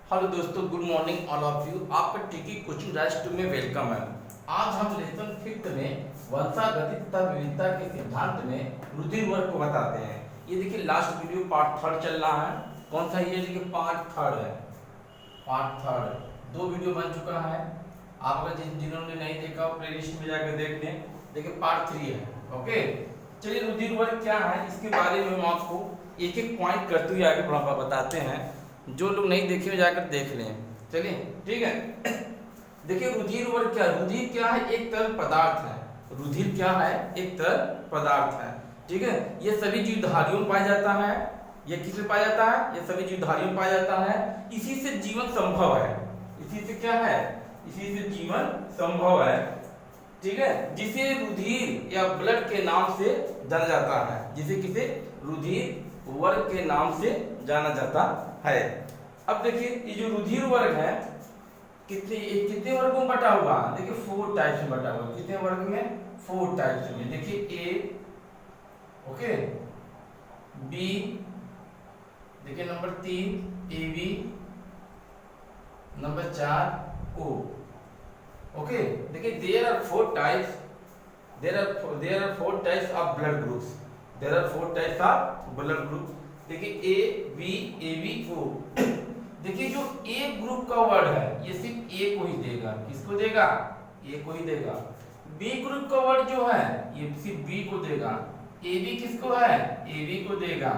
Hello दोस्तों, good morning all of you. आपका टीकी coaching rise to में वेलकम है। आज हम लेसन 5th में वंशागति तथा विविधता के सिद्धांत में रुधिर वर्ग को बताते हैं। ये देखिए लास्ट वीडियो पार्ट 3 चल रहा है। कौन सा ये देखिए पार्ट 3 है। पार्ट 3 दो वीडियो बन चुका है। आप अगर जिन्होंने नहीं देखा प्लेलिस्ट में जाकर देख लें। देखिए पार्ट 3 है। ओके, चलिए रुधिर वर्ग क्या है इसके बारे में हम आपको एक एक पॉइंट करते हुए आगे बताते हैं। जो लोग नहीं देखे हो जाकर देख लें। चलिए ठीक है। देखिए रुधिर वर्ग क्या है। रुधिर क्या है? एक तरल पदार्थ है। रुधिर क्या है? एक तरल पदार्थ है। ठीक है, ये सभी जीवधारियों में पाया जाता है। ये किस में पाया जाता है? ये सभी जीवधारियों में पाया जाता है। इसी से जीवन संभव है। इसी से क्या है? इसी से जीवन संभव है। ठीक है, जिसे रुधिर या ब्लड के नाम से जाना जाता है। जिसे किसे रुधिर वर्ग के नाम से जाना जाता है। अब देखिए ये जो रुधिर वर्ग है कितने वर्गों में बटा हुआ है? देखिए 4 टाइप्स में बटा हुआ है। कितने वर्ग में? 4 टाइप्स में। देखिए ए, ओके, बी, देखिए number 3 A B, number 4 O. Okay, देखिए there are 4 types. There are 4 types of blood groups. There are 4 types of blood group. देखिए A B A B O. देखिए जो ए ग्रुप का word है ये सिर्फ ए को ही देगा। किसको देगा? ए को ही देगा। बी ग्रुप का वर्ड जो है ये सिर्फ बी को देगा। ए बी किसको है? ए बी को देगा।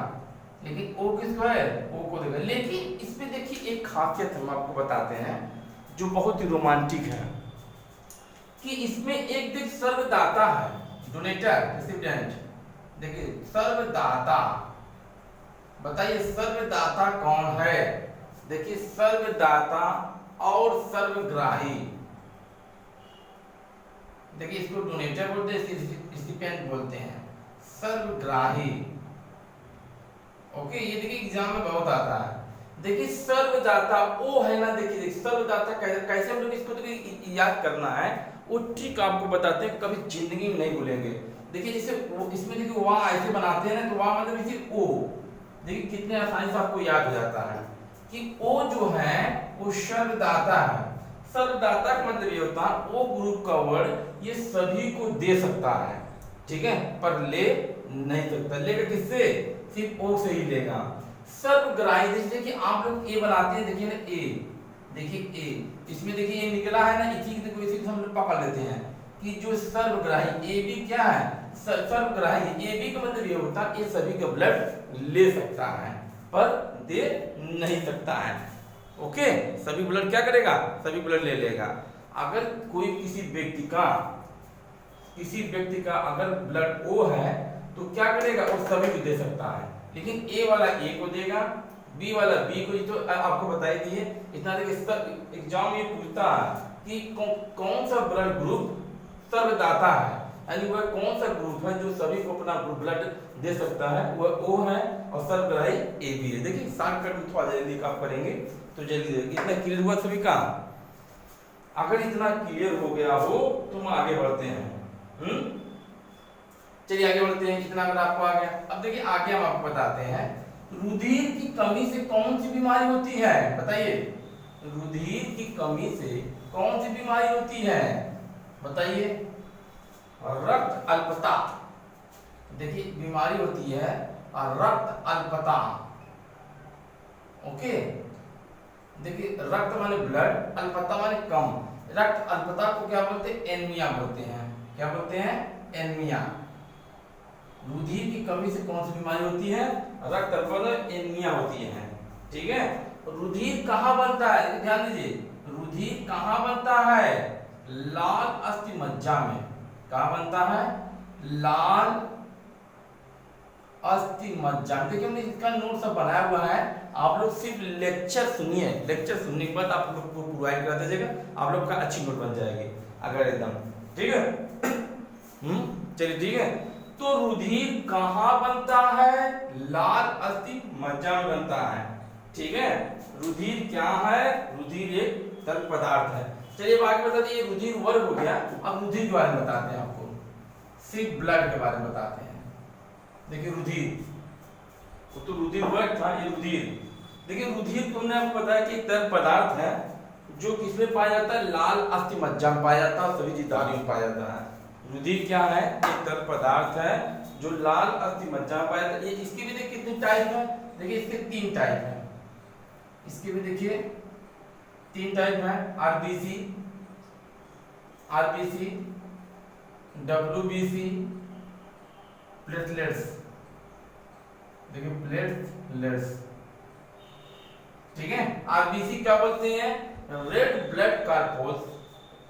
लेकिन ओ किसको है? ओ को देगा। लेकिन इसमें देखिए एक खासियत हम आपको बताते हैं जो बहुत ही रोमांटिक है कि इसमें एक देख सर्वदाता है, डोनेटर, रेसिपिएंट। देखिए सर्वदाता, बताइए सर्वदाता कौन है? देखिए सर्वदाता और सर्वग्राही। देखिए इसको डोनेटर बोलते हैं, रेसिपिएंट बोलते हैं, सर्वग्राही। ओके, ये देखिए एग्जाम में बहुत आता है। देखिए सर्वदाता ओ है ना। देखिए सर्वदाता कैसे हम लोग इसको देखिए याद करना है वो ठीक आपको बताते हैं, कभी जिंदगी में नहीं भूलेंगे। देखिए जैसे इसमें देखिए वहां ऐसे बनाते हैं ना, तो वहां मतलब इसे ओ। देखिए कितने आसानी से आपको याद हो जाता है कि ओ जो है वो सर्वदाता है। सर्वदाता का मतलब ये होता है ओ ग्रुप का वर्ड ये सभी को दे सकता है। ठीक है, पर ले नहीं सकता। लेगा किससे? सिर्फ ओ से ही लेगा। सर्वग्राही, जैसे कि आप लोग ए बनाते हैं, देखिए ना ए, देखिए ए, इसमें देखिए ये निकला है ना, इसी को हम लोग पकड़ लेते हैं कि जो सर्वग्राही ए बी क्या है? सर्वग्राही ए बी का मतलब ये होता है ये सभी का ब्लड ले सकता है पर दे नहीं सकता है। ओके, सभी ब्लड क्या करेगा? सभी ब्लड ले लेगा। अगर कोई किसी व्यक्ति का अगर ब्लड ओ है तो क्या करेगा? वो सभी को दे सकता है। लेकिन ए वाला ए को देगा, बी वाला बी को। तो आपको बताई दिए इतना देखिए एग्जाम में पूछता है कि कौन सा ब्लड ग्रुप सर्वदाता है, यानी वह कौन सा ग्रुप है जो सभी को अपना ब्लड दे सकता है? वह ओ है और सर्वग्राही ए बी है। देखिए शॉर्टकट थोड़ा जल्दी आप करेंगे तो जल्दी। इतना क्लियर हुआ सभी का? अगर इतना क्लियर हो गया हो तो हम आगे बढ़ते हैं। चलिए आगे बढ़ते हैं। इतना अगर आपको आ गया, अब देखिए आगे हम आपको बताते हैं रुधिर की कमी से कौन सी बीमारी होती है? बताइए रुधिर की कमी से कौन सी बीमारी होती है? बताइए रक्त अल्पता। देखिए बीमारी होती है रक्त अल्पता। ओके, देखिए रक्त माने ब्लड, अल्पता माने कम। रक्त अल्पता को क्या बोलते हैं? एनीमिया बोलते हैं। क्या बोलते हैं? एनीमिया। रुधिर की कमी से कौन सी बीमारी होती है? रक्त अल्पता, एनीमिया होती है। ठीक है, रुधिर कहाँ बनता है? ध्यान दीजिए, रुधिर कहाँ बनता है? लाल अस्थि मज्जा में। कहाँ बनता है? लाल अस्थि मज्जा। देखिए हमने इसका नोट सब बनाया हुआ है। आप लोग सिर्फ लेक्चर सुनिए, लेक्चर सुनने के बाद आप लोग को प्रोवाइड करा दीजिएगा। आप लोग का अच्छी नोट बन जाएगी अगर एकदम। ठीक है, चलिए ठीक है। तो रुधिर कहाँ बनता है? लाल अस्थि मज्जा में बनता है। ठीक है, रुधिर क्या है? रुधिर एक तरल पदार्थ है। चलिए बाकी बता दिए, रुधिर वर्ग हो गया। अब रुधिर के बारे में बताते हैं आपको, सिर्फ ब्लड के बारे में बताते हैं। देखिए रुधिर, वो तो रुधिर वर्ग था, ये रुधिर। देखिए रुधिर को हमने आपको बताया कि एक तरल पदार्थ है जो किसमें पाया जाता है, लाल अस्थि मज्जा में पाया जाता है, सभी जीवधारियों में पाया जाता है। रुधिर क्या है, एक तरल पदार्थ है जो लाल अस्थि मज्जा में पाया जाता है। ये इसके भी देखिए कितने टाइप है, देखिए इसके 3 टाइप है, इसके भी देखिए 3 टाइप है, आरबीसी, डब्ल्यूबीसी, प्लेटलेट्स। देखिए प्लेटलेट्स, ठीक है। आरबीसी क्या बोलते हैं, रेड ब्लड कार्पोस,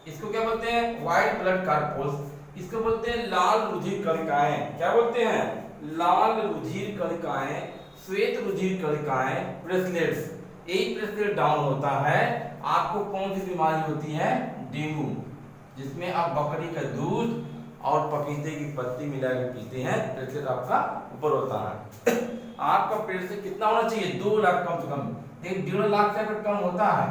इसको क्या बोलते हैं, व्हाइट ब्लड कार्पोस, इसको बोलते हैं लाल रुधिर कणिकाएं। क्या बोलते हैं, लाल रुधिर कणिकाएं, श्वेत रुधिर कणिकाएं, प्लेटलेट्स। यही प्लेटलेट डाउन होता है, आपको कौन सी बीमारी होती है, डेंगू, जिसमें आप बकरी का दूध और पपीते की पत्ती मिला के पीते हैं, प्लेटलेट आपका ऊपर होता है। आपका पेट से कितना होना चाहिए, 2 लाख कम से कम, 1.5 लाख से अगर कम होता है,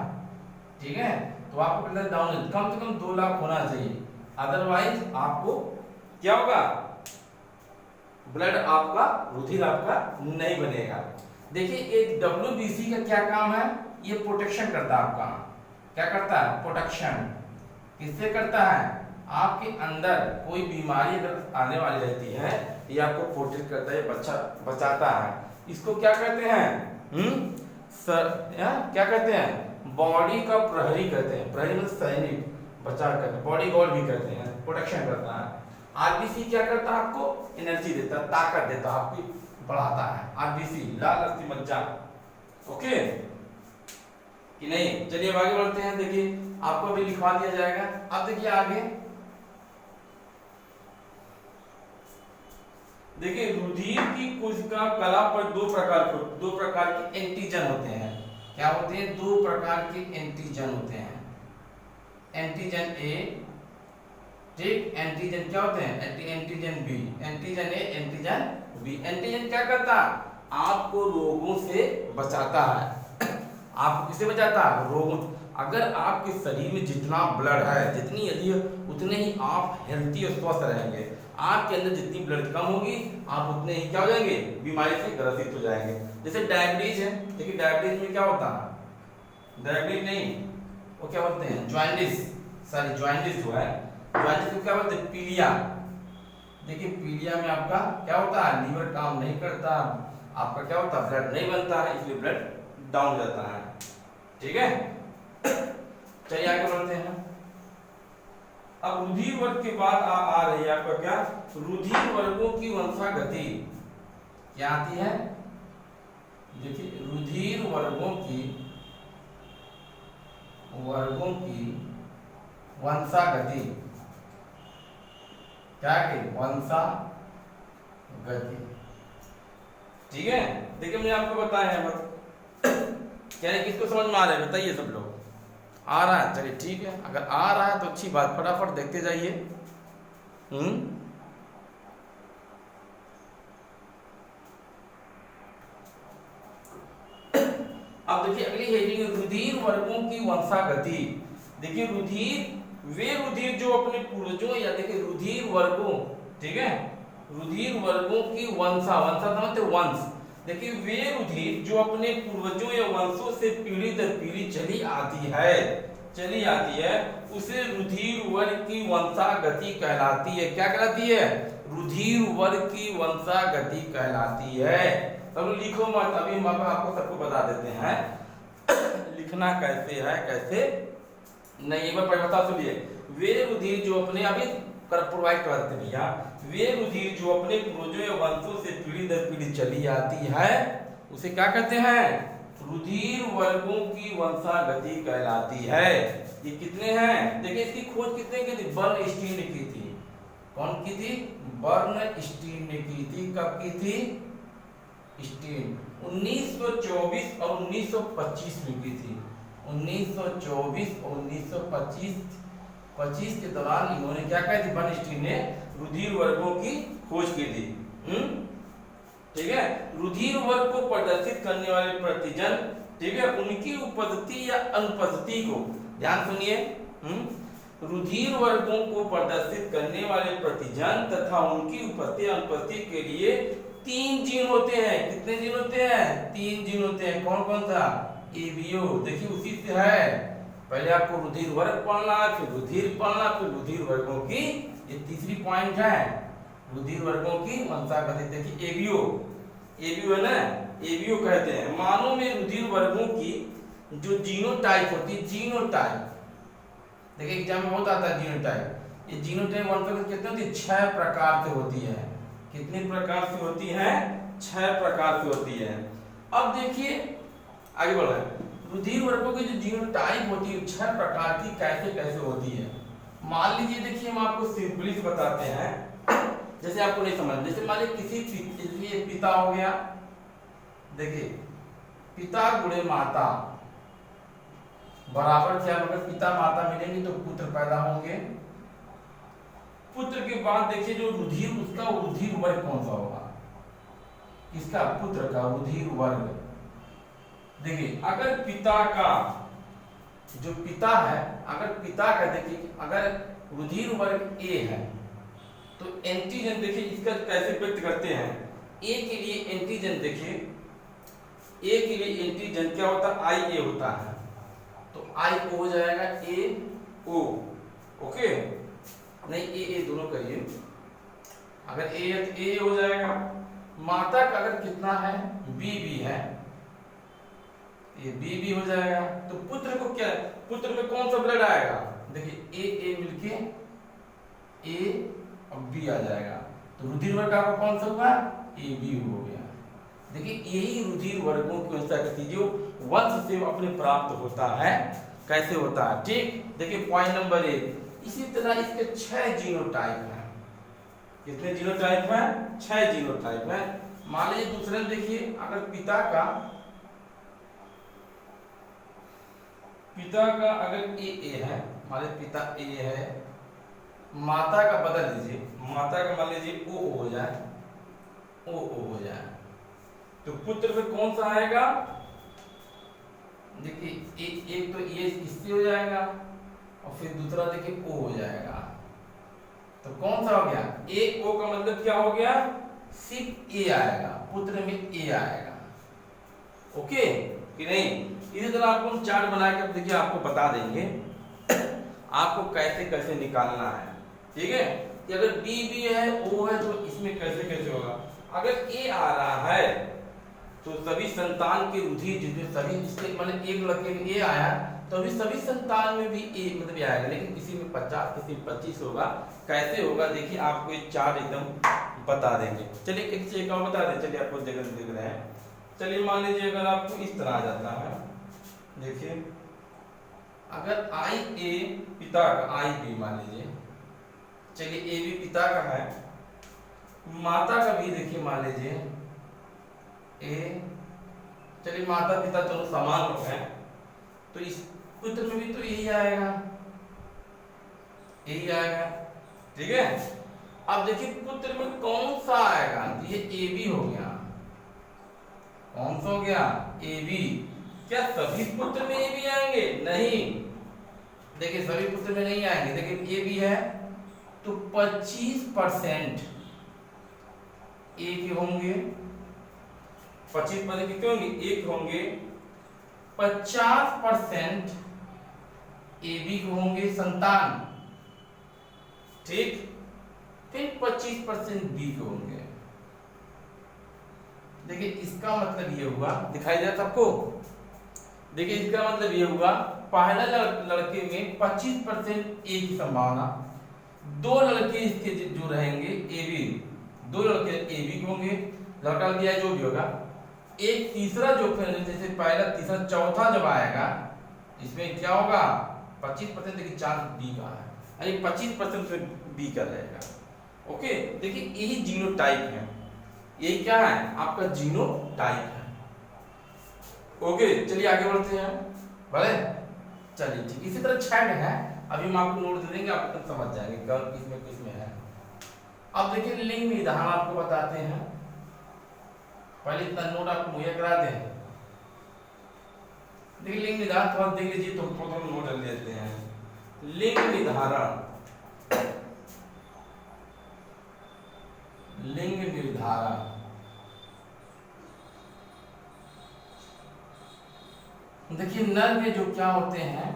ठीक है, तो आपको प्लेटलेट डाउन कम से कम 2 लाख होना चाहिए, अदरवाइज आपको क्या होगा, ब्लड आपका, रुधिर आपका नहीं बनेगा। देखिए एक डब्ल्यूबीसी का क्या काम है, ये प्रोटेक्शन करता है आपका, क्या करता है, प्रोटेक्शन। किससे करता है, आपके अंदर कोई बीमारी अगर आने वाली रहती है, ये आपको प्रोटेक्ट करता है, बचाता है। इसको क्या कहते हैं, क्या कहते हैं, बॉडी का प्रहरी कहते हैं, प्रहरी मतलब सैनिक, बचा करते, बॉडी गार्ड भी कहते हैं, प्रोटेक्शन करता है। आरबीसी क्या करता है, आपको एनर्जी देता है, ताकत देता है, आपकी बढ़ाता है, आरबीसी, लाल अस्थि मज्जा। ओके कि नहीं, चलिए अब आगे बढ़ते हैं। देखिए आपको भी लिखवा दिया जाएगा। अब देखिए आगे, देखिए रुधिर की कोशिका कला पर 2 प्रकार के एंटीजन होते हैं। क्या होते हैं, 2 प्रकार के एंटीजन होते हैं, एंटीजन ए, ठीक, एंटीजन क्या होते हैं, antigen B, antigen A, antigen B. Antigen क्या करता है, आपको रोगों से बचाता है। आपको किससे बचाता है, रोगों। अगर आपके शरीर में जितना ब्लड है, जितनी यदि उतने ही आप हेल्थी और स्वस्थ रहेंगे। आपके अंदर जितनी ब्लड कम होगी, आप उतने ही क्या हो जाएंगे, बीमारी से ग्रसित हो जाएंगे। जैसे डायबिटीज है, देखिए डायबिटीज में क्या होता है, डायबिटीज नहीं, वो क्या बोलते हैं, ज्वाइंटिस जो है, ज्वाइंटिस को क्या बोलते हैं, पीलिया। देखिए पीलिया में आपका क्या होता है, लीवर काम नहीं करता, आपका क्या होता है, ब्लड नहीं बनता है, इसलिए ब्लड डाउन हो जाता है, ठीक है। चलिए आगे बढ़ते हैं। अब रुधिर वर्ग के बाद आ रही है आपका क्या, रुधिर वर्गों की वंशागति क्या आती है। देखिए रुधिर वर्गों की वंशागति क्या है, वंशागति, ठीक है। देखिए मैंने आपको बताया है, क्या है, किसको समझ में आ रहा है, बताइए सब लोग, आ रहा है, चलिए ठीक है, अगर आ रहा है तो अच्छी बात, फटाफट देखते जाइए। अब देखिए अगली हेडिंग, रुधिर वर्गों की वंशागति। देखिए वे रुधिर जो अपने पूर्वजों, या देखिए रुधिर वर्गों, ठीक है, रुधिर वर्गों की वंशा वंश। देखिए वे रुधिर जो अपने पूर्वजों या वंशों से पीढ़ी दर पीढ़ी चली आती है, उसे रुधिर वर्ग की वंशागति कहलाती है। क्या कहलाती है, रुधिर वर्ग की वंशागति कहलाती है। तब लिखो मत, अभी हम आपको सबको बता देते हैं लिखना कैसे है, कैसे नहीं, एक बार बता सुनिए। वे रुधिर जो अपने, अभी प्रोवाइड करते भैया, वे रुधिर जो अपने पूर्वजों या वंशों से पीढ़ी दर पीढ़ी चली आती है, उसे क्या कहते हैं, रुधिर वर्गों की वंशागति कहलाती है। ये कितने हैं, देखिए इसकी खोज कितने की थी, बर्नस्टीन ने की थी। कौन की थी, बर्नस्टीन ने की थी। कब की थी, स्टीन 1924 और 1925 में की थी। 1924 और 1925 के दौरान इन्होंने क्या कहा थी, बर्नस्टीन ने रुधिर वर्गों की खोज की थी। ठीक है, रुधिर वर्ग को प्रदर्शित करने वाले प्रतिजन, ठीक है, उनकी उपस्थिति या अनुपस्थिति को, ध्यान सुनिए, रुधिर वर्गों को प्रदर्शित करने वाले प्रतिजन तथा उनकी उपस्थिति अनुपस्थिति के लिए तीन जीन होते हैं। कितने जीन होते हैं? तीन जीन होते हैं। कौन कौन सा? एबीओ। देखिए उसी से है, पहले आपको रुधिर वर्ग पढ़ना है, फिर रुधिर पढ़ना, फिर रुधिर वर्गों की, ये तीसरी पॉइंट है, रुधिर वर्गों की वंशागति। देखिए एबीओ, एबीओ है ना, एबीओ कहते हैं मानव में रुधिर वर्गों की जो जीनोटाइप होती है, जीनोटाइप। देखिए एग्जाम में बहुत आता है जीनोटाइप। ये जीनोटाइप वंशागति कितने होती है? 6 प्रकार से होती है। कितने प्रकार से होती है? 6 प्रकार से होती है। अब देखिए आगे बढ़ रहे हैं, रुधिर वर्गों की जो जीनोटाइप होती है 6 प्रकार की, कैसे कैसे होती है। मान लीजिए, देखिए हम आपको सिंपली से बताते हैं, जैसे आपको नहीं समझ, जैसे मान लीजिए किसी एक पिता हो गया, देखिए पिता गुणे माता बराबर क्या, अगर पिता माता मिलेंगे तो पुत्र पैदा होंगे। पुत्र के बाद देखिए जो रुधिर, उसका रुधिर वर्ग कौन सा होगा? किसका? पुत्र का रुधिर वर्ग। देखिए अगर पिता का, जो पिता है, अगर पिता का देखिए अगर रुधिर वर्ग ए है तो एंटीजन देखिए इसका कैसे व्यक्त करते हैं। ए के लिए एंटीजन देखिए, ए के लिए एंटीजन क्या होता है? आई ए होता है, तो आई ओ हो जाएगा, ए ओ। ओके, नहीं ए दोनों करिए, अगर ए है तो ए हो जाएगा। माता का अगर कितना है? बी बी है, ये बी बी हो जाएगा। तो पुत्र को क्या, पुत्र में कौन सा ब्लड आएगा? देखिए ए मिलके ए और बी आ जाएगा, तो रुधिर वर्ग आपका कौन सा हुआ? ए बी हो गया। देखिए यही रुधिर वर्गों की वंशागति जो वंश से अपने प्राप्त होता है, कैसे होता है, ठीक। देखिए पॉइंट नंबर 1। इसी तरह इसके 6 जीनोटाइप हैं। कितने जीनोटाइप हैं? 6 जीनोटाइप हैं। मान लीजिए दूसरे में देखिए, अगर पिता का अगर ए है, मान लीजिए पिता ए है, माता का बदल दीजिए, माता का मान लीजिए ओ हो जाए, ओ हो जाए, तो पुत्र में कौन सा आएगा? देखिए एक तो ये इससे हो जाएगा और फिर दूसरा देखिए ओ हो जाएगा, तो कौन सा हो गया? ए ओ का मतलब क्या हो गया? सिर्फ ए आएगा, पुत्र में ए आएगा। ओके कि नहीं? इसी तरह आपको हम चार्ट बना के देखिए आपको बता देंगे आपको कैसे कैसे निकालना है, ठीक है। कि अगर बी बी है, ओ है, तो इसमें कैसे कैसे होगा। अगर ए आ रहा है तो सभी संतान के रुधिर जितने सभी इसके मतलब एक लड़के में ए आया तो अभी सभी संतान में भी ए मतलब आएगा, लेकिन किसी में 50 किसी में 25 होगा। कैसे होगा देखिए आपको ये चार्ट एकदम बता देंगे। चलिए एक चीज और बता दें, चलिए आपको देख रहे हैं। चलिए मान लीजिए अगर आपको इस तरह आ जाता है, देखिए अगर आई ए पिता का, आई बी मान लीजिए, चलिए ए बी पिता का है, माता का भी देखिए मान लीजिए ए, चलिए माता पिता दोनों समान हो गए, तो इस पुत्र में भी तो यही आएगा, यही आएगा, ठीक है। अब देखिए पुत्र में कौन सा आएगा, तो ये ए बी हो गया। कौन सा हो गया? A B. क्या सभी पुत्र में ए बी आएंगे? नहीं, देखिए सभी पुत्र में नहीं आएंगे। देखिए ए बी है तो 25% ए के होंगे, 25% कितने होंगे? एक होंगे। 50% ए बी के होंगे संतान, ठीक। फिर 25% बी के होंगे। देखिए इसका मतलब ये हुआ, दिखाई दे रहा सबको? देखिए इसका मतलब ये हुआ पहला लड़के में 25% ए की संभावना, 2 लड़के इसके जो रहेंगे ए बी, 2 लड़के ए बी के होंगे, लड़का दिया जो भी होगा। एक तीसरा जो फिर जैसे पहला तीसरा चौथा जब आएगा इसमें क्या होगा? 25% देखिए चांस बी का है, यानी 25% बी का रहेगा। ओके, देखिए यही जीनोटाइप है, ये क्या है? आपका जीनोटाइप है। ओके चलिए आगे बढ़ते हैं, भले चलिए ठीक। इसी तरह 6 है, अभी हम आपको नोट दे देंगे, आप तक समझ जाएंगे कौन किसमें है। अब देखिए लिंग निधान आपको बताते हैं, पहले इतना नोट आपको मुहैया करा दें। देखिए लिंग निधान थोड़ा देख लीजिए तो थोड़ा नोट ले लेते हैं। लिंग निर्धारण, लिंग निर्धारण देखिए नर में जो क्या होते हैं,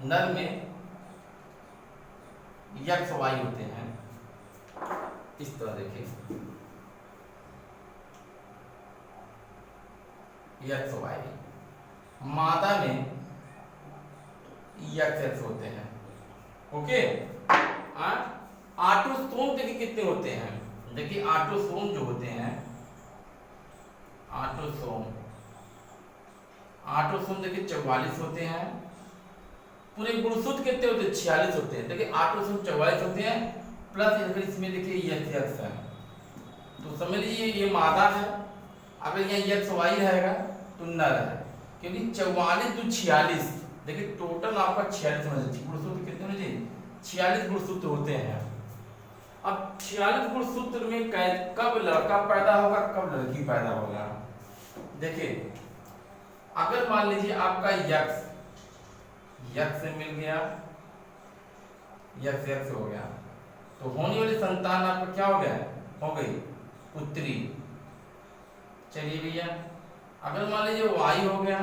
नर में यक्स वाई होते हैं, इस तरह देखिए यक्स वाई। मादा में यक्स एक्स होते हैं। ओके। आटोसोम देखिए कितने होते हैं, देखिए आटोसोम जो होते हैं, आटोसोम देखिए 44 होते हैं। पूरे गुणसूत्र कितने होते हैं, 46 होते हैं। देखिए आटोसोम 44 होते हैं, प्लस अगर इसमें देखिए यक्स है, तो समझ लीजिए ये मादा है। अगर यहाँ यक्स वाई रहेगा तो नर है, क्योंकि 44 तो 46, देखिए टोटल आपका 46 होना चाहिए। गुणसूत्र कितने होने चाहिए, 46 गुणसूत्र होते हैं। अब 46 गुणसूत्र में कब लड़का पैदा होगा, कब लड़की पैदा होगा। देखिए अगर मान लीजिए आपका यक्स से मिल गया, यक्स हो गया, तो होने वाली संतान आपका क्या हो गया, हो गई पुत्री। चलिए भैया अगर मान लीजिए वाई हो गया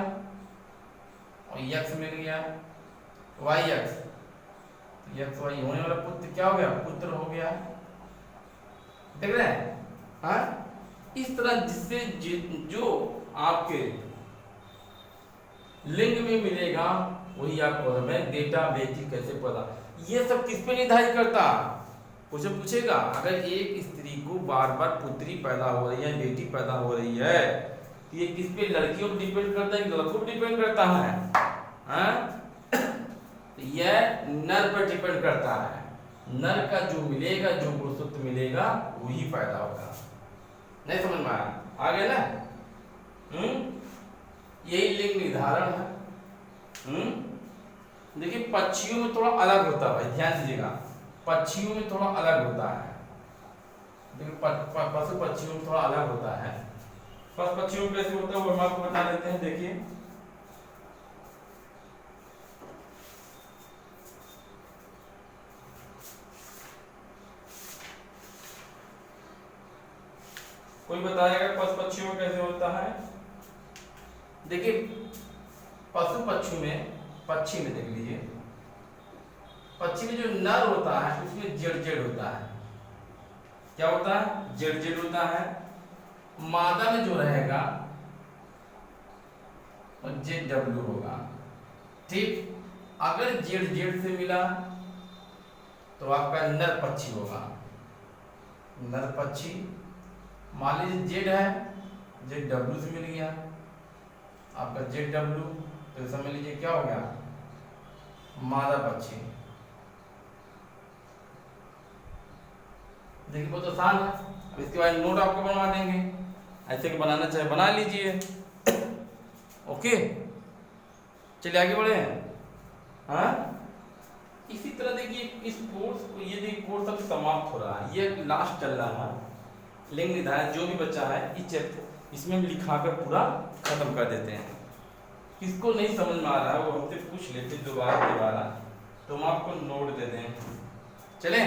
और यक्स मिल गया, वाई यक्स, यक्स वाई होने वाला पुत्र क्या हो गया, पुत्र हो गया। देख रहे हैं। हाँ, इस तरह जिससे जो आपके लिंग में मिलेगा वही आपको हमें बेटा बेटी कैसे पता, ये सब किस पे निर्धारित करता, कुछ पूछेगा। अगर एक स्त्री को बार बार पुत्री पैदा हो रही है, बेटी पैदा हो रही है, तो ये किस पे, लड़कियों पर डिपेंड करता है कि लड़कों पर डिपेंड करता है। तो यह नर पर डिपेंड करता है। नर का जो मिलेगा, जो गुणसूत्र मिलेगा वही पैदा होगा। नहीं समझ में आया, आ गया ना। यही लिंग निर्धारण है। देखिए पक्षियों में थोड़ा अलग होता है, ध्यान दीजिएगा, पक्षियों में थोड़ा अलग होता है। देखिए पशु पक्षियों में थोड़ा अलग होता है। पशु पक्षियों में कैसे होता है वो हम आपको बता देते हैं। देखिए कोई बताएगा पशु पक्षियों में कैसे होता है। देखिए पशु पक्षी में, पक्षी में देख लीजिए, पक्षी में जो नर होता है उसमें जेड होता है। क्या होता है, जेड होता है। मादा में जो रहेगा वो JW होगा। ठीक, अगर जेड से मिला तो आपका नर पक्षी होगा, नर पक्षी। मान लीजिए जेड है, JW से मिल गया आपका JW, तो समझ लीजिए क्या हो गया, मादा पक्षी। देखिए बहुत आसान है। अब इसके बाद नोट आपको बनवा देंगे, ऐसे कि बनाना चाहे बना लीजिए। ओके, चलिए आगे बढ़े। हाँ, इसी तरह देखिए इस कोर्स को, ये देखिए कोर्स अब समाप्त हो रहा है, ये लास्ट चल रहा है। लिंग निर्धारण जो भी बच्चा है इस चैप्टर इसमें लिखाकर पूरा खत्म कर देते हैं। किसको नहीं समझ में आ रहा है वो हमसे पूछ लेते दोबारा, तो हम आपको नोट दे दें। चले,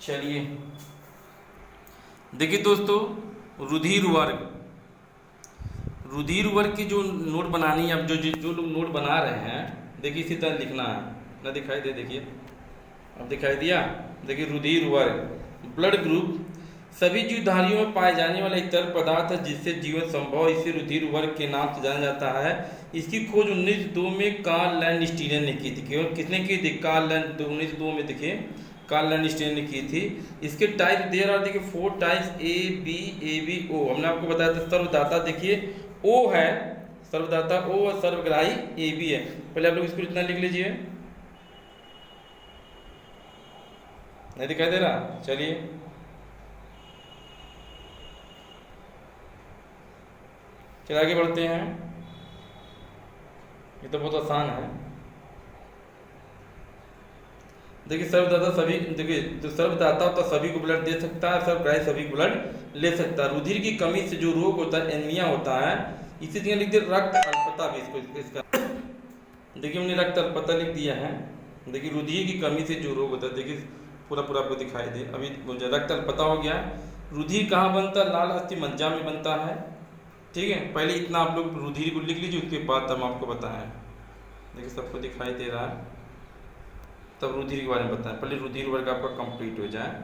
चलिए देखिए दोस्तों, रुधिर वर्ग की जो नोट बनानी है, अब जो लोग नोट बना रहे हैं, देखिए इसी तरह लिखना है ना, दिखाई दे, देखिए अब दिखाई दिया। देखिए रुधिर वर्ग, ब्लड ग्रुप सभी जीवधारियों में पाए जाने वाला एक तरल पदार्थ है जिससे जीवन संभव, इसे रुधिर वर्ग के नाम से जाना जाता है। इसकी खोज 1902 में कार्ल लैंडस्टीनर ने की थी। केवल किसने की थी, 1902 में देखिए कार्ल लैंडस्टीनर ने की थी। इसके टाइप देर और देखिए 4 टाइप्स ABO। हमने आपको बताया था सर्वदाता देखिए O है, सर्वदाता O और सर्वग्राही AB है। पहले आप लोग इसको इतना लिख लीजिए, नहीं दिखाई दे रहा। चलिए आगे बढ़ते हैं, ये तो बहुत आसान है। देखिए सर्वदाता सभी, देखिए जो सर्वदाता होता सभी को ब्लड दे सकता है, सर्वग्राही सभी को ब्लड ले सकता है। रुधिर की कमी से जो रोग होता है एनीमिया होता है, इसी तरह लिख दिया रक्त अल्पता भी इसका। देखिए हमने रक्त अल्पता लिख दिया है। देखिए रुधिर की कमी से जो रोग होता है, देखिए पूरा आपको दिखाई दे। अभी रक्त अल्पता हो गया। रुधिर कहाँ बनता है, लाल अस्थि मज्जा में बनता है। ठीक है, पहले इतना आप लोग रुधिर को लिख लीजिए, उसके बाद हम आपको बताएं। देखिए सबको दिखाई दे रहा है, तब रुधिर के बारे में बताएं। पहले रुधिर वर्ग आपका कंप्लीट हो जाए।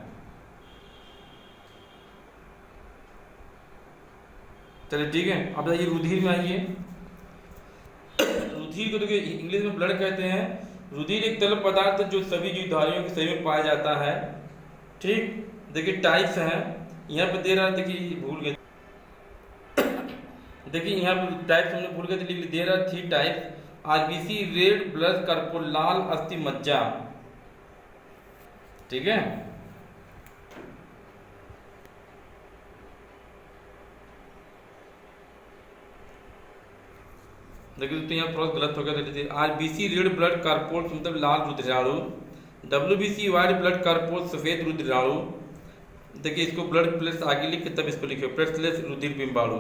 चलिए ठीक है, अब जाइए रुधिर में आइए। रुधिर को देखिए इंग्लिश में ब्लड कहते हैं। रुधिर एक तरल पदार्थ जो सभी जीवधारियों के शरीर में पाया जाता है। ठीक, देखिए टाइप्स हैं, यहाँ पे दे रहा है, देखिए भूल गए, देखिए यहाँ पे टाइप्स हमने भूल गए थे, दे रहा है 3 टाइप्स। आरबीसी, रेड ब्लड कर्पो, लाल अस्थि मज्जा। ठीक है, देखिए तो यहाँ थोड़ा गलत हो गया। आरबीसी रेड ब्लड कार्पोल मतलब लाल रुधिराणु, डब्ल्यूबीसी वाइट ब्लड कार्पोल सफेद रुधिराणु। देखिए इसको ब्लड प्लस आगे लिख के तब इसको लिखे प्लस रुधिर बिंबाणु।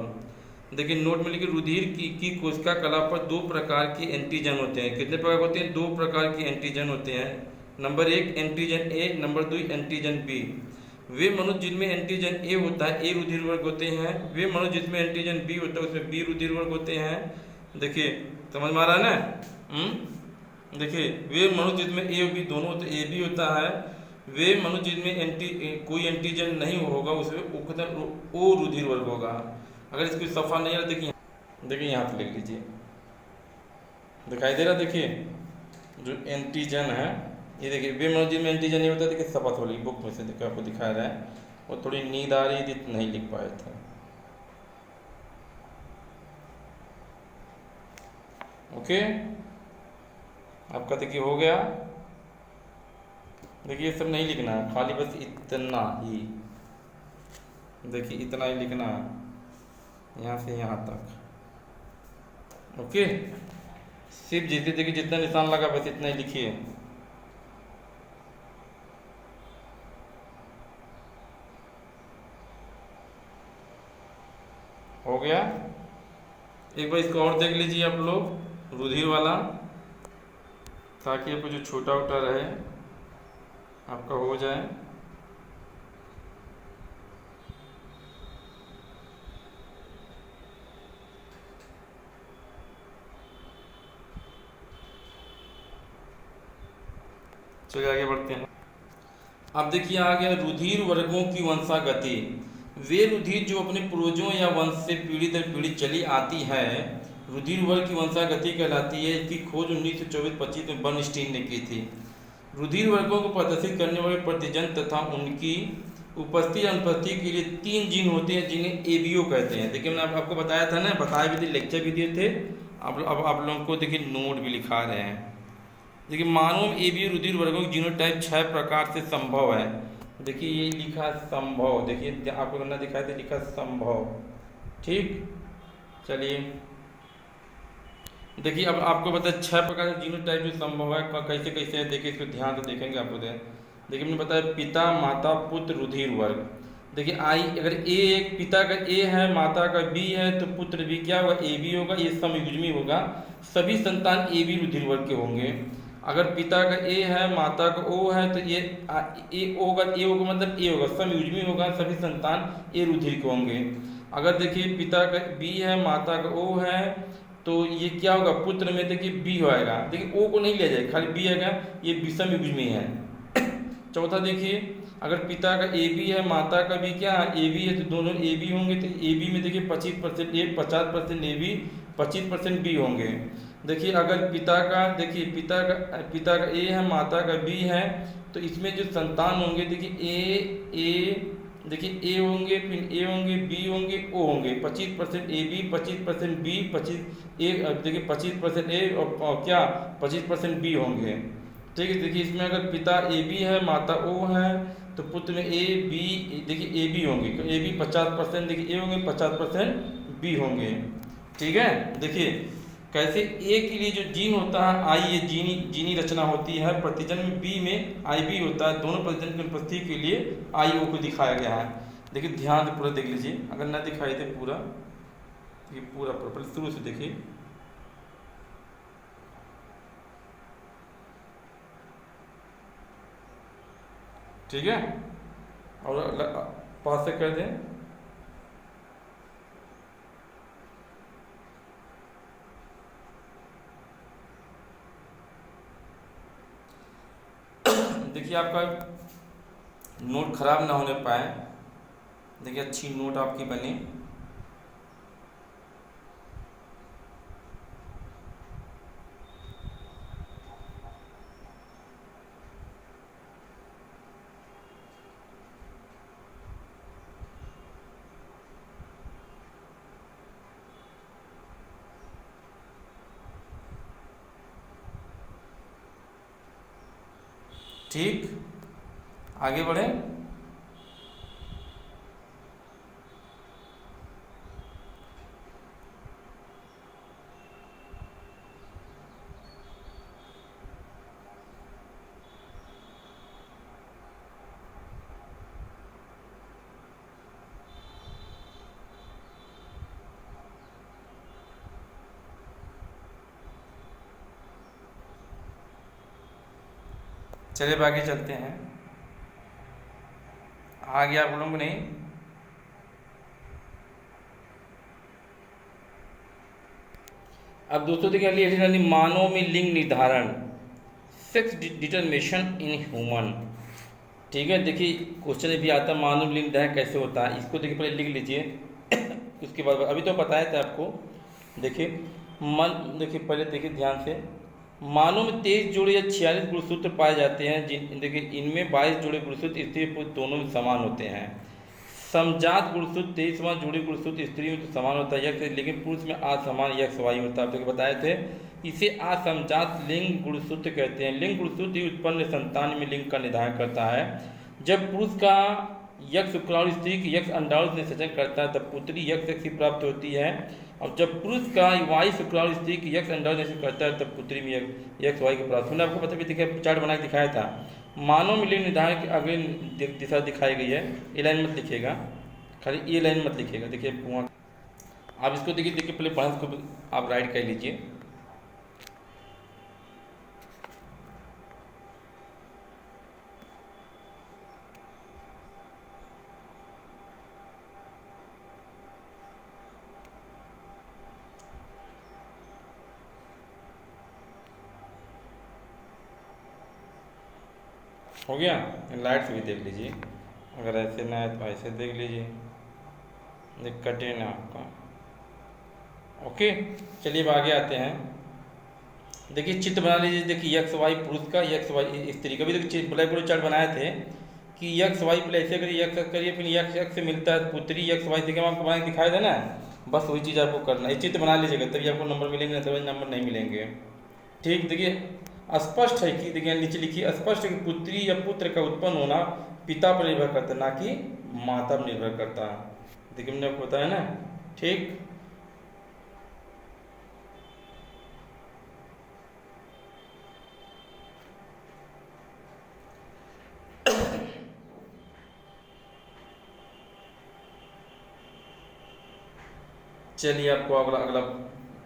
देखिए नोट में लिखे रुधिर की कोशिका कला पर 2 प्रकार के एंटीजन होते हैं। कितने प्रकार होते हैं? 2 प्रकार के एंटीजन होते हैं। Number 1 antigen A, number 2 antigen B. वे मनुष्य जिनमें एंटीजन ए होता है ए रुधिर वर्ग होते हैं, वे मनुष्य जिसमें एंटीजन बी होता है उसमें बी रुधिर वर्ग होते हैं। देखिए समझ में आ रहा है ना? देखिए वे मनुष्य जिसमें ए और बी दोनों होते ए बी होता है, वे मनुष्य जिनमें कोई एंटीजन नहीं होगा उसमें ओ रुधिर वर्ग होगा। अगर इसकी सफा नहीं है, देखिए यहाँ पे लिख लीजिए, दिखाई दे रहा? देखिए जो एंटीजन है ये, देखिए वे मनुष्य जिनमें एंटीजन नहीं होता, देखिए सफा थोड़ी बुक में से देखिए आपको दिखा रहा है, और थोड़ी नींद आ रही थी नहीं लिख पाए थे। ओके, आपका देखिए हो गया। देखिए ये सब नहीं लिखना है, खाली बस इतना ही, देखिए इतना ही लिखना है, यहाँ से यहाँ तक। ओके, सिर्फ जितने देखिए जितना निशान लगा बस इतना ही लिखिए। हो गया। एक बार इसको और देख लीजिए आप लोग रुधिर वाला, ताकि आपको जो छोटा उटा रहे आपका हो जाए। चलिए आगे बढ़ते हैं। अब देखिए आ गया रुधिर वर्गों की वंशागति। वे रुधिर जो अपने पूर्वजों या वंश से पीढ़ी दर पीढ़ी चली आती है रुधिर वर्ग की वंशागति कहलाती है। इसकी खोज 1924-25 में बर्नस्टीन ने की थी। रुधिर वर्गों को प्रदर्शित करने वाले प्रतिजन तथा उनकी उपस्थिति या अनुपस्थिति के लिए 3 जीन होते हैं जिन्हें एबीओ कहते हैं। देखिए मैंने आपको बताया था ना, बताया भी थे, लेक्चर भी दिए थे। अब आप लोगों को देखिए नोट भी लिखा रहे हैं। देखिए मानव एबीओ रुधिर वर्गों की जीनोटाइप 6 प्रकार से संभव है। देखिए ये लिखा संभव, देखिए आपको करना दिखाया था, लिखा संभव। ठीक, चलिए देखिए अब आपको पता है 6 प्रकार के जीनोटाइप जो संभव है, कैसे कैसे है। देखिए इसको ध्यान से देखेंगे आपको। देखिए मैंने बताया पिता माता पुत्र रुधिर वर्ग। देखिए अगर ए पिता का ए है माता का बी है तो पुत्र भी क्या होगा? ए बी होगा। ये समयुग्मी होगा, सभी संतान ए बी रुधिर वर्ग के होंगे। अगर पिता का ए है माता का ओ है तो ये ए होगा, ए होगा मतलब ए होगा, समयुग्मी होगा, सभी संतान ए रुधिर के होंगे। अगर देखिए पिता का बी है माता का ओ है तो ये क्या होगा? पुत्र में देखिए बी होएगा। देखिए ओ को नहीं लिया जाएगा, खाली बी आएगा, ये विषम युग्मी है। चौथा देखिए अगर पिता का ए बी है माता का भी क्या ए बी है तो दोनों ए बी होंगे। तो ए बी में देखिए 25% ए 50% ए बी 25% बी होंगे। देखिए अगर पिता का ए है माता का बी है तो इसमें जो संतान होंगे देखिए ए होंगे, फिर ए होंगे, बी होंगे, ओ होंगे। 25% ए बी, 25% बी, 25% ए और क्या 25% बी होंगे। ठीक है, देखिए इसमें अगर पिता ए बी है माता ओ है तो पुत्र में ए बी, देखिए ए बी होंगे, ए बी 50% देखिए ए होंगे, 50% बी होंगे। ठीक है, देखिए कैसे ए के लिए जो जीन होता है आई, ये जीनी रचना होती है। प्रतिजन में बी में आई बी होता है। दोनों प्रतिजन की उपस्थिति के लिए आई ओ को दिखाया गया है। देखिए ध्यान से पूरा देख लीजिए, अगर ना दिखाई दे पूरा, ये पूरा शुरू से देखिए। ठीक है, और पास से कर दें। देखिए आपका नोट खराब ना होने पाए, देखिए अच्छी नोट आपकी बनी। ठीक, आगे बढ़े। चलिए अब आगे चलते हैं। आगे आप लोगों को नहीं, अब दोस्तों देखिए अगली हेडिंग मानव में लिंग निर्धारण, सेक्स डिटरमिनेशन इन ह्यूमन। ठीक है, देखिए क्वेश्चन भी आता है मानव लिंग निर्धारण कैसे होता है, इसको देखिए पहले लिख लीजिए उसके बाद अभी तो बताया था आपको। देखिए देखिए पहले देखिए ध्यान से, मानव में 23 जोड़े या 46 गुणसूत्र पाए जाते हैं, जिन देखिए इनमें 22 जोड़े गुणसूत्र स्त्री पुरुष दोनों में समान होते हैं। समजात गुणसूत्र 23वां जोड़ी गुणसूत्र स्त्री में तो समान होता है यक्स, लेकिन पुरुष में असमान यक्स वाई होता है। आप देखिए बताए थे, इसे असमजात लिंग गुणसूत्र कहते हैं। लिंग गुणसूत्र उत्पन्न संतान में लिंग का निर्धारण करता है। जब पुरुष का यक्ष शुक्राणु स्त्री की यक्ष अंडाणु से निषेचन करता है तब पुत्री यक्ष की प्राप्त होती है, और जब पुरुष का वाई शुक्राणु स्त्री की यक्ष अंडाणु से करता है तब पुत्री में यक्ष वाई की प्राप्त। मैंने आपको पता भी दिखाया, चार्ट बना के दिखाया था। मानव में लिंग निर्धारण की अगली दिशा दिखाई गई है। ये लाइन मत लिखिएगा, खाली ये लाइन मत लिखिएगा। देखिए आप इसको देखिए पहले पढ़ा, इसको आप राइट कर लीजिए। हो गया, लाइट्स भी देख लीजिए, अगर ऐसे ना है तो ऐसे देख लीजिए, देख कटे ना आपका। ओके, चलिए अब आगे आते हैं। देखिए चित्र बना लीजिए। देखिए यक्स वाई पुरुष का, यक्स वाई स्त्री का भी देखिए ब्लैक बोर्ड चार्ट बनाए थे कि यक्स वाई पहले ऐसे करिए, यक्स करिए, फिर यक्स यक्स से मिलता है पुत्री यक्स वाई। देखिए आपको बना दिखाया था ना, बस वही चीज़ आपको करना है। चित्र बना लीजिएगा तभी आपको नंबर मिलेंगे, नहीं तो नंबर नहीं मिलेंगे। ठीक, देखिए स्पष्ट है कि देखिए नीचे लिखिए, स्पष्ट है कि पुत्री या पुत्र का उत्पन्न होना पिता पर निर्भर करता है, ना कि माता पर निर्भर करता है। देखिए मैंने आपको बताया ना। ठीक, चलिए आपको अगला अगला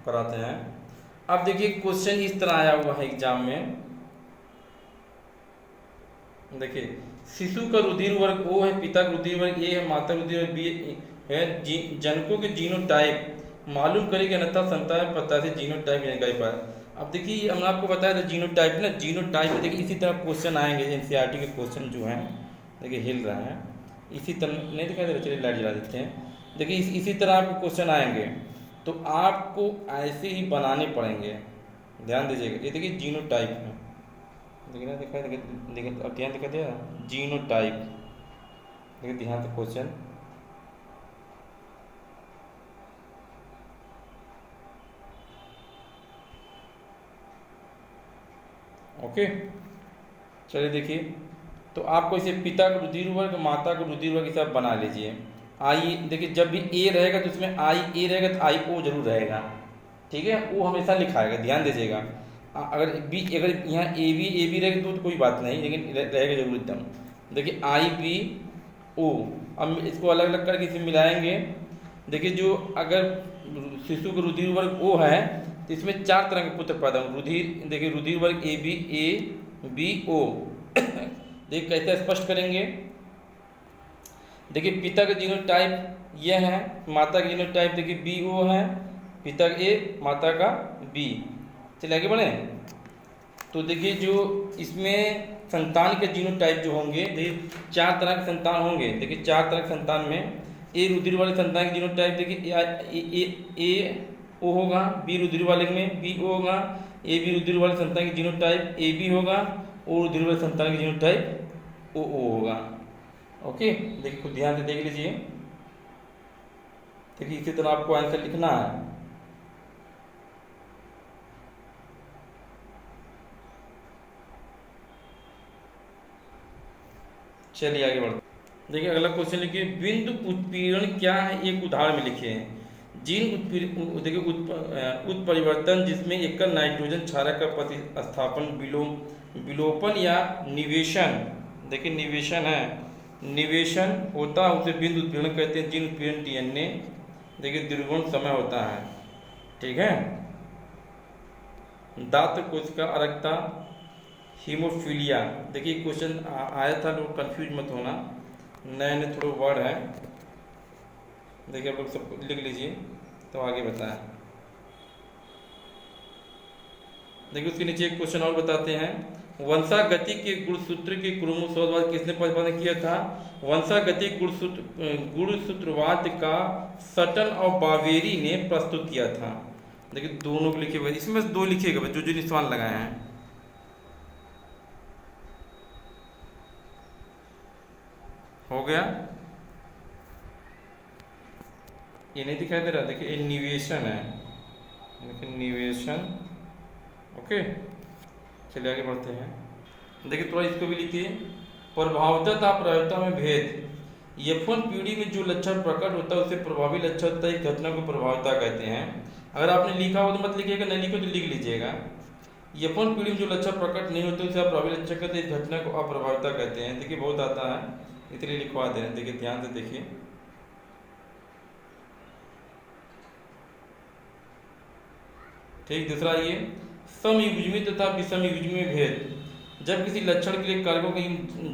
कराते हैं। अब देखिए क्वेश्चन इस तरह आया हुआ है एग्जाम में। देखिए शिशु का रुधिर वर्ग O है, पिता का रुधिर वर्ग A है, माता का रुधिर वर्ग B है। जनकों के जीनोटाइप मालूम करेंगे, अन्यथा संतान पता से जीनोटाइप जानकारी पाए। अब देखिए हमने आपको बताया था जीनोटाइप ना, जीनोटाइप में देखिए इसी तरह क्वेश्चन आएंगे। एनसीईआरटी के क्वेश्चन जो हैं देखिए हिल रहा है, इसी तरह नहीं दिखाई दे रहा, चलिए लाइट जला देते हैं। देखिए इसी तरह आपको क्वेश्चन आएंगे, तो आपको ऐसे ही बनाने पड़ेंगे, ध्यान दीजिएगा। ये देखिए जीनोटाइप है, देखिए ना दिखाई देखिए अब ध्यान दिखा दिया जीनोटाइप। देखिए ध्यान से क्वेश्चन, ओके। चलिए देखिए, तो आपको इसे पिता का रुधिर वर्ग, माता का रुधिर वर्ग सब बना लीजिए। आई देखिए जब भी ए रहेगा तो उसमें आई ए रहेगा तो आई ओ जरूर रहेगा। ठीक है, वो हमेशा लिखाएगा, ध्यान दीजिएगा। अगर बी, अगर यहाँ ए बी रहेगा तो कोई बात नहीं, लेकिन रहेगा जरूर एकदम। देखिए आई बी ओ, अब इसको अलग अलग करके इसे मिलाएंगे। देखिए जो अगर शिशु का रुधिर वर्ग ओ है तो इसमें 4 तरह के पुत्र पैदा होंगे। रुधिर देखिए रुधिर वर्ग ए बी ओ देखिए कैसे स्पष्ट करेंगे। देखिए पिता का जीनोटाइप यह है, माता का जीनोटाइप देखिए बी ओ है, पिता का ए माता का बी। चलिए आगे बढ़े। तो देखिए जो इसमें संतान के जीनोटाइप जो होंगे, देखिए 4 तरह के संतान होंगे। देखिए 4 तरह के संतान में ए रुधिर वाले संतान के जीनोटाइप देखिए ए ओ होगा, बी रुधिर वाले में बी ओ होगा, ए बी रुधिर वाले संतान के जीनोटाइप ए बी होगा, ओ रुधिर वाले संतान के जीनोटाइप ओ होगा। ओके, देखिए खुद ध्यान से देख लीजिए। देखिए इसी तरह आपको आंसर लिखना है। चलिए आगे बढ़ते। देखिए अगला क्वेश्चन लिखिए, बिंदु उत्पीड़न क्या है, एक उदाहरण में लिखे हैं। जीन देखिए उत्परिवर्तन जिसमें एकल नाइट्रोजन क्षारक का प्रतिस्थापन विलोपन या निवेशन, देखिए निवेशन है, निवेशन होता है उसे बिंदु उत्पीड़न कहते हैं। जीन उत्पीड़न डीएनए देखिए द्विगुण समय होता है। ठीक है, दात्र कोशिका अरक्ता, हीमोफीलिया। देखिए क्वेश्चन आया था, लोग कंफ्यूज मत होना, नए नए थोड़े वर्ड है। देखिए आप लोग सब लिख लीजिए तो आगे बताएं। देखिए उसके नीचे एक क्वेश्चन और बताते हैं, वंशागति के गुणसूत्र के क्रोमोसोमवाद किसने प्रतिपादन किया था। वंशागति गुणसूत्रवाद का सटन और बावेरी ने प्रस्तुत किया था। देखिए दोनों को लिखे हुए, इसमें 2 लिखिएगा जो जो निशान लगाए हैं। हो गया, ये नहीं दिखाई दे रहा, देखिए ये निवेशन है, देखिए निवेशन। ओके, चलिए आगे बढ़ते हैं। देखिए थोड़ा इसको भी लिखिए, प्रभावता तथा प्रभावता में भेद। यौवन पीढ़ी में जो लक्षण प्रकट होता है उसे प्रभावी लक्षण होता है, घटना को प्रभाविता कहते हैं। अगर आपने लिखा हो तो मत लिखिएगा, नहीं लिखो तो लिख लीजिएगा। यौवन पीढ़ी में जो लक्षण प्रकट नहीं होते उसे प्रभावी लक्षण कहते हैं, घटना को अप्रभाविता कहते हैं। देखिए बहुत आता है इसलिए लिखवा दे रहे हैं। देखिए ध्यान से देखिए, ठीक। दूसरा ये समयुग्मी तथा विषमयुग्मी में भेद। जब किसी लक्षण के लिए कारकों के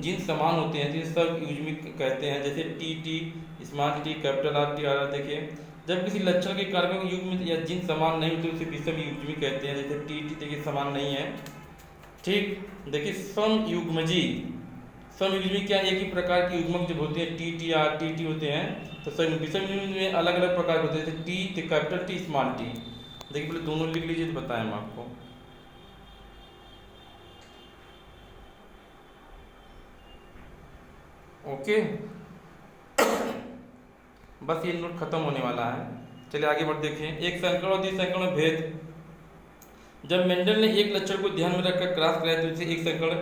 जीन समान होते हैं तो समयुग्मी कहते हैं, जैसे T T, small T, capital R T R. देखिए जब किसी लक्षण के कारकों के युग्म या जीन समान नहीं होते उसे विषमयुग्मी कहते हैं, जैसे टी टी देखिए समान नहीं है। ठीक, देखिए समयुग्मजी, समयुग्मी क्या, एक ही प्रकार के युग्मक जब होते हैं T T R T T होते हैं, तो विषमयुग्मी में अलग अलग प्रकार के होते हैं, जैसे T capital T small T. देखिए पहले दोनों लिख लीजिए तो बताएं हम आपको। ओके, बस ये नोट खत्म होने वाला है। चलिए आगे बढ़ देखिए, एक सैंकड़ों और 2 सैंकड़ों में भेद। जब मेंडल ने एक लक्षण को ध्यान में रखकर क्रॉस कराया तो उसे एक सैंकड़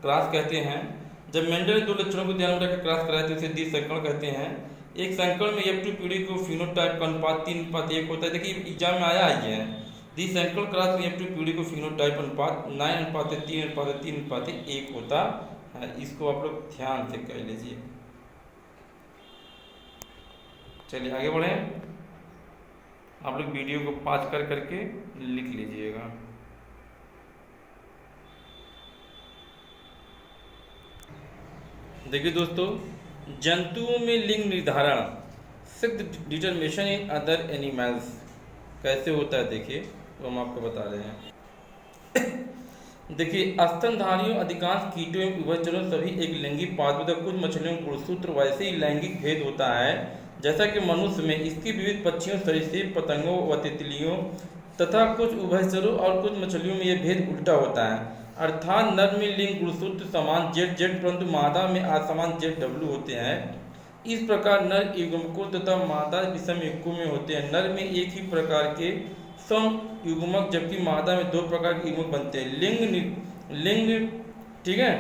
क्रॉस कहते हैं। जब मेंडल ने 2 लक्षणों को ध्यान में रखकर क्रॉस कराया तो उसे 2 सैंकड़ कहते हैं। एक सैंकड़ में F2 पीढ़ी को फिनोटाइप का अनुपात 3:1 होता है। देखिए एग्जाम में आया है, दी सैंकड़ क्रॉस में F2 पीढ़ी को फिनोटाइप अनुपात 9:3:3:1 होता है। इसको आप लोग ध्यान से कह लीजिए। चलिए आगे बढ़े, आप लोग वीडियो को पॉज कर करके लिख लीजिएगा। देखिए दोस्तों, जंतुओं में लिंग निर्धारण, sex determination in other animals कैसे होता है, देखिए वो हम आपको बता रहे हैं। देखिए स्तनधारियों, अधिकांश कीटों एवं उभयचरों सभी एक लिंगी पादपों तथा कुछ मछलियों में गुणसूत्र वैसे ही लैंगिक भेद होता है जैसा कि मनुष्य में। इसकी विविध पक्षियों, सरीसृप, पतंगों व तितलियों तथा कुछ उभयचरों और कुछ मछलियों में यह भेद उल्टा होता है, अर्थात नर में लिंग गुणसूत्र समान जेड परंतु मादा में असमान जेड होते हैं। इस प्रकार नर युग्मकों तथा मादा विषम युग्मकों में होते हैं। नर में एक ही प्रकार के सम युग्मक जबकि मादा में 2 प्रकार के युग्मक बनते हैं। लिंग ठीक है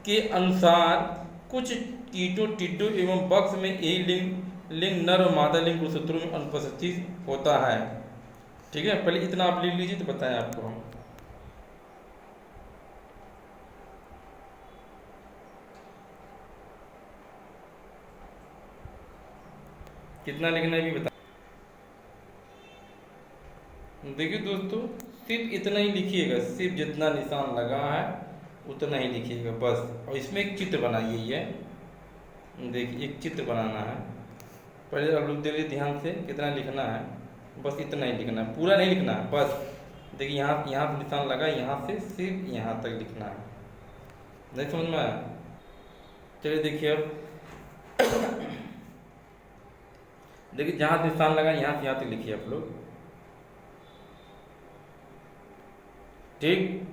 के अनुसार कुछ कीटों, टिड्डों एवं बक्स में यही लिंग नर और मादा लिंग गुणसूत्रों में अनुपस्थित होता है। ठीक है, पहले इतना आप लिख लीजिए तो बताएं आपको हम। कितना लिखना है भी बता। देखिए दोस्तों, सिर्फ इतना ही लिखिएगा, सिर्फ जितना निशान लगा है उतना ही लिखिएगा बस। और इसमें एक चित्र बनाइए, ये देखिए एक चित्र बनाना है। पहले आप लोग देखिए ध्यान से कितना लिखना है, बस इतना ही लिखना है, पूरा नहीं लिखना है, बस देखिए यहाँ यहाँ पे निशान लगा, यहाँ से सिर्फ यहाँ तक लिखना है। नहीं समझ में आया? चलिए देखिए अब देखिए जहाँ निशान लगा यहाँ से यहाँ तक लिखिए आप लोग। ठीक,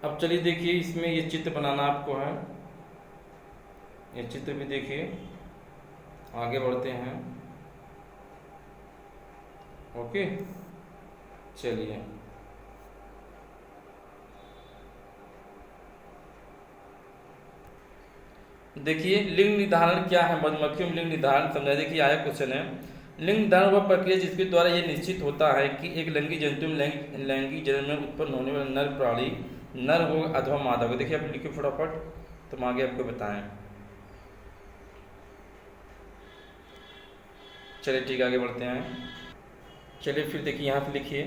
अब चलिए देखिए इसमें ये चित्र बनाना आपको है। ये चित्र भी देखिए, आगे बढ़ते हैं। ओके, चलिए देखिए लिंग निर्धारण क्या है, मधुमक्खियों में लिंग निर्धारण समझाइए। देखिए आया क्वेश्चन है, लिंग निर्धारण वह प्रक्रिया जिसके द्वारा यह निश्चित होता है कि एक लिंगी जंतु में लैंगिक जन्म में उत्पन्न होने वाला नर प्राणी नर हो अथवा मादा हो। देखिए आप लिखिए फटाफट, तो हम आगे आपको बताएं। चलिए ठीक है, आगे बढ़ते हैं। चलिए फिर देखिए यहाँ पे लिखिए,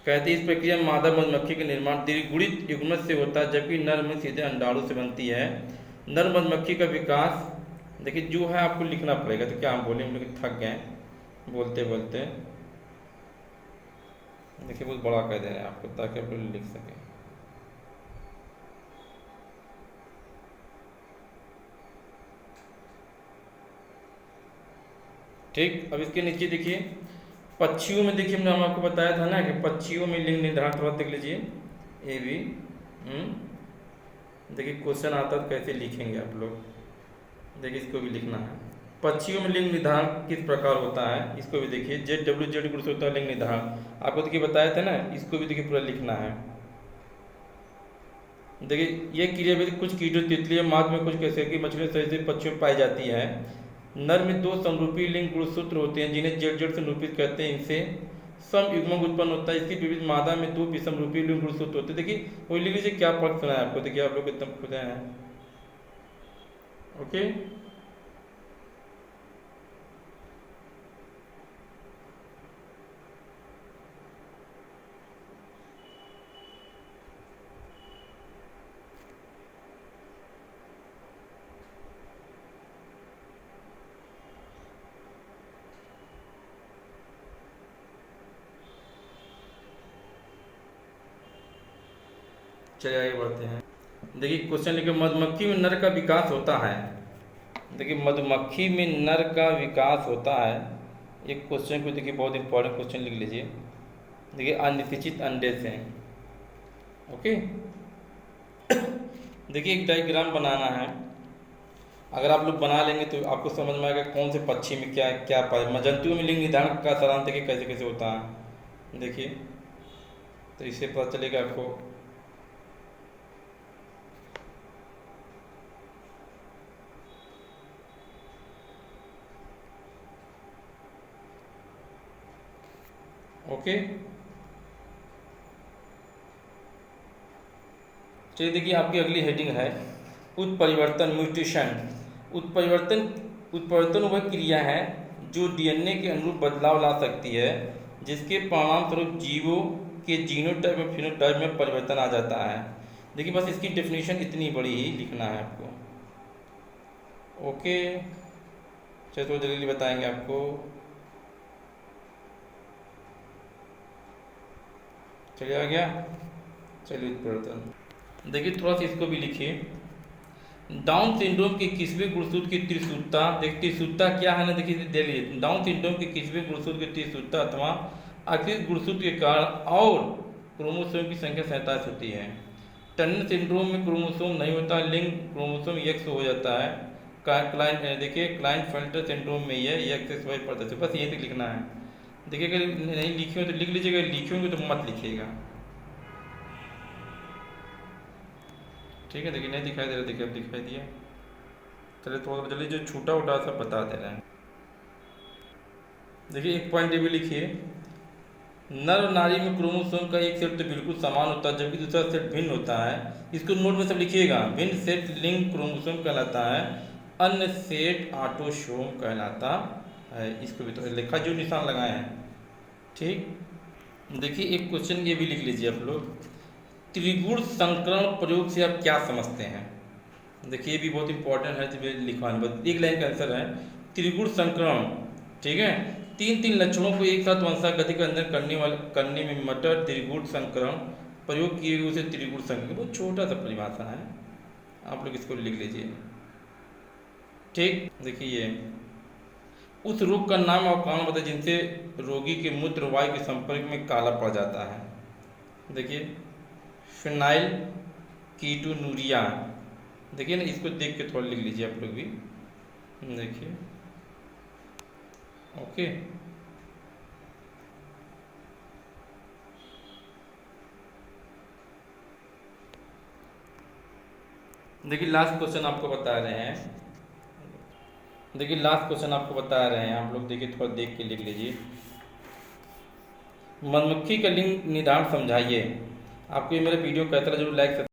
कहते हैं इस प्रक्रिया में मादा मधुमक्खी का निर्माण द्विगुणित युग्मक से होता है, जबकि नर में सीधे अंडाणु से बनती है। नर मधुमक्खी का विकास देखिए जो है आपको लिखना पड़ेगा, तो क्या हम बोले, हम लोग थक गए बोलते बोलते। देखिए बहुत बड़ा कह दे रहे हैं आपको ताकि आप लोग लिख सकें। ठीक, अब इसके नीचे देखिए पक्षियों में, देखिए हमने आपको बताया था ना कि पक्षियों में लिंग निर्धारण, थोड़ा देख लीजिए ये भी। देखिए क्वेश्चन आता तो कैसे लिखेंगे आप लोग, देखिए इसको भी लिखना है। पक्षियों में लिंग निर्धारण किस प्रकार होता है, इसको भी देखिए। ZWZ गुण से होता है लिंग निर्धारण, आपको देखिए बताया था ना, इसको भी देखिए पूरा लिखना है। देखिए ये क्रिया भी कुछ कीटों तितलियों माद में कुछ कैसे की मछलियों सहित पक्षियों में पाई जाती है। नर में 2 समरूपी लिंग गुणसूत्र होते हैं जिन्हें ZZ से निरूपित करते हैं, इनसे सम युग्मक उत्पन्न होता है। इसकी विविध मादा में 2 विषमरूपी लिंग गुणसूत्र होते हैं। देखिए वो लिख लीजिए क्या फर्क सुना है आपको, देखिए आप लोग एकदम खुद हैं। ओके, चलिए आगे बढ़ते हैं। देखिए क्वेश्चन लिखे, मधुमक्खी में नर का विकास होता है। देखिए मधुमक्खी में नर का विकास होता है, एक क्वेश्चन को देखिए बहुत इंपॉर्टेंट क्वेश्चन लिख लीजिए। देखिए अनिषेचित अंडे से। ओके देखिए एक डायग्राम बनाना है, अगर आप लोग बना लेंगे तो आपको समझ में आएगा कौन से पक्षी में क्या क्या पाए। जंतुओं में लिंग निर्धारण का सारांश देखिए कैसे कैसे होता है। देखिए तो इससे पता चलेगा आपको। ओके चलिए देखिए आपकी अगली हेडिंग है उत्परिवर्तन, म्यूटेशन। उत्परिवर्तन वह क्रिया है जो डीएनए के अनुरूप बदलाव ला सकती है, जिसके परिणाम स्वरूप जीवों के जीनोटाइप और फिनोटाइप में परिवर्तन आ जाता है। देखिए बस इसकी डेफिनेशन इतनी बड़ी ही लिखना है आपको। ओके चलिए तो जल्दी बताएंगे आपको। चलिए आ गया। चलिए उत्परिवर्तन देखिए थोड़ा सा इसको भी लिखिए। डाउन सिंड्रोम के 21वें गुणसूत्र की त्रिशुरता, देखिए त्रिशुरता क्या है ना, देखिए दे लीजिए। डाउन सिंड्रोम के 21वें गुणसूत्र की त्रिशुरता अथवा अतिरिक्त गुणसूत्र के कारण और क्रोमोसोम की संख्या 27 होती है। टर्नर सिंड्रोम में क्रोमोसोम नहीं होता, लिंग क्रोमोसोम X हो जाता है। देखिए क्लाइनफेल्टर सिंड्रोम में यह XY पड़ता है। बस ये तक लिखना है। देखिए अगर नहीं लिखे हो तो लिख लीजिएगा, लिखे होंगे तो मत लिखिएगा, ठीक है। देखिए नहीं दिखाई दे रहा, देखिए अब दिखाई दिया। चलिए थोड़ा जल्दी जो छूटा उटा सब बता दे रहे हैं। देखिए एक पॉइंट ये भी लिखिए, नर और नारी में क्रोमोसोम का एक सेट तो बिल्कुल समान होता है, जबकि दूसरा सेट भिन्न होता है। इसको नोट में सब लिखिएगा। भिन्न सेट लिंग क्रोमोसोम कहलाता है, अन्य सेट ऑटोसोम कहलाता है। इसको भी तो लिखा जो निशान लगाए हैं, ठीक। देखिए एक क्वेश्चन ये भी लिख लीजिए आप लोग, त्रिगुण संकरण प्रयोग से आप क्या समझते हैं। देखिए ये भी बहुत इंपॉर्टेंट है, लिखवाने बस एक लाइन का आंसर है त्रिगुण संकरण, ठीक है। तीन तीन लक्षणों को एक साथ वंशागति के अंदर करने में मटर त्रिगुण संकरण प्रयोग किए हुए उसे त्रिगुण संकरण, बहुत छोटा सा परिभाषा है, आप लोग इसको लिख लीजिए। ठीक, देखिए उस रोग का नाम और कारण बताइए जिनसे रोगी के मूत्र वायु के संपर्क में काला पड़ जाता है। देखिए फिनाइल कीटोनूरिया, देखिए ना, इसको देख के थोड़ा लिख लीजिए आप लोग भी। देखिए ओके, देखिए लास्ट क्वेश्चन आपको बता रहे हैं, देखिए लास्ट क्वेश्चन आपको बता रहे हैं आप लोग, देखिए थोड़ा देख के लिख लीजिए। मधुमक्खी का लिंग निर्धारण समझाइए। आपको ये मेरा वीडियो कैसा लगा जरूर लाइक